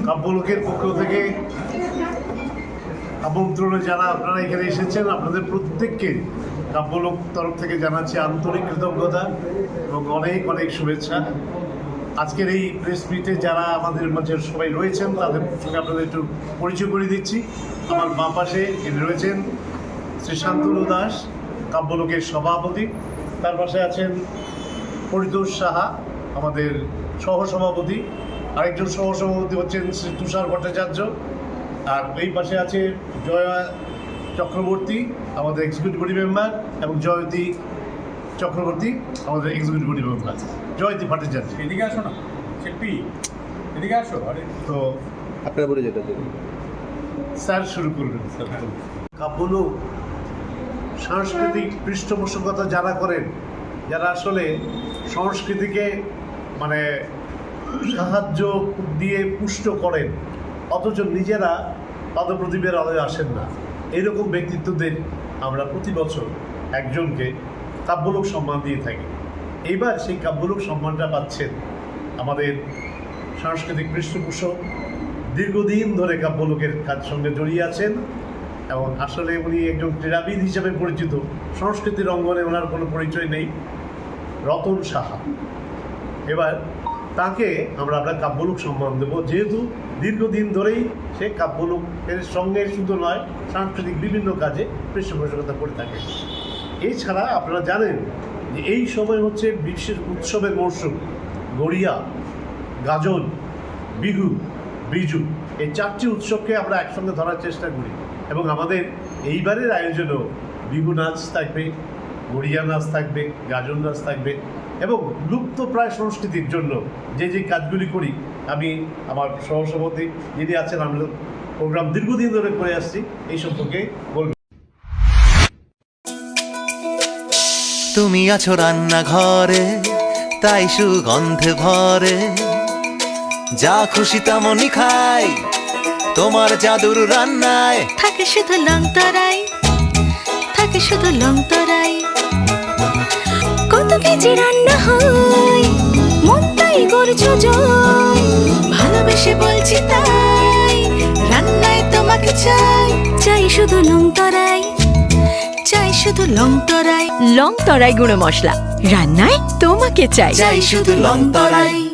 কাব্যলোকের পক্ষ থেকে আমন্ত্রণে যারা আপনারা এখানে এসেছেন, আপনাদের প্রত্যেককে কাব্যলোক তরফ থেকে জানাচ্ছি আন্তরিক কৃতজ্ঞতা এবং অনেক অনেক শুভেচ্ছা। আজকের এই প্রেস মিটে যারা আমাদের মাঝে সবাই রয়েছেন তাদের সঙ্গে আপনাদের একটু পরিচয় করে দিচ্ছি। আমার বাঁ পাশে রয়েছেন শ্রী শান্তনু দাস, কাব্যলোকের সভাপতি। তার পাশে আছেন পরিতোষ সাহা, আমাদের সহসভাপতি। আরেকজন সহসভাপতি হচ্ছেন শ্রী তুষার ভট্টাচার্য। আর এই পাশে আছে জয়া চক্রবর্তী, আমাদের এক্সিকিউটিভ বডি মেম্বার, এবং জয়তী চক্রবর্তী, আমাদের executive body member. Jayati Bhattacharya, এদিকে আসো না শিল্পী, এদিকে আসো। আরে তো আপনার বলে যেটা স্যার শুরু করবেন। কাব্যলোক সাংস্কৃতিক পৃষ্ঠপোষকতা যারা করেন, যারা আসলে সংস্কৃতিকে মানে সাহায্য দিয়ে পুষ্ট করেন অথচ নিজেরা পদপ্রদীপের আলোয় আসেন না, এরকম ব্যক্তিত্বদের আমরা প্রতি বছর একজনকে কাব্যলোক সম্মান দিয়ে থাকি। এইবার সেই কাব্যলোক সম্মানটা পাচ্ছেন আমাদের সাংস্কৃতিক পৃষ্ঠপোষক, দীর্ঘদিন ধরে কাব্যলোকের কাজ সঙ্গে জড়িয়ে আছেন এবং আসলে উনি একজন ক্রীড়াবিদ হিসেবে পরিচিত। সংস্কৃতির অঙ্গনে ওনার কোনো পরিচয় নেই, রতন সাহা। এবার তাকে আমরা কাব্যলোক সম্মান দেবো, যেহেতু দীর্ঘদিন ধরেই সে কাব্যলোকের সঙ্গে শুধু নয়, সাংস্কৃতিক বিভিন্ন কাজে পৃষ্ঠপোষকতা করে থাকে। এছাড়া আপনারা জানেন যে এই সময় হচ্ছে বিশেষ উৎসবের মরশুম। গড়িয়া, গাজন, বিহু, বিজু, এই চারটি উৎসবকে আমরা একসঙ্গে ধরার চেষ্টা করি এবং আমাদের এইবারের আয়োজনেও বিহু নাচ থাকবে, গড়িয়া নাচ থাকবে, গাজন নাচ থাকবে এবং লুপ্ত প্রায় সংস্কৃতির জন্য যে যে কাজগুলি করি, আমি আমার সহসভাপতি যিনি আছেন, আমরা প্রোগ্রাম দীর্ঘদিন ধরে করে আসছি, এই সম্পর্কে বলব। তুমি আছো রান্নাঘরে, তাই সুগন্ধে ভরে, যা খুশি তেমনই খাই তোমার জাদুর রান্নায়। থাকে শুধু লং তরাই, থাকে শুধু লং তরাই, কত কেজি রান্না হয় মন তাই করছো জয়, ভালোবেসে বলছি তাই রান্নায় তোমাকে চাই, চাই শুধু লং তরাই, চাই শুধু লং তরাই। লং তরাই গুঁড়ো মশলা, রান্নায় তোমাকে চাই, চাই শুধু লং তরাই।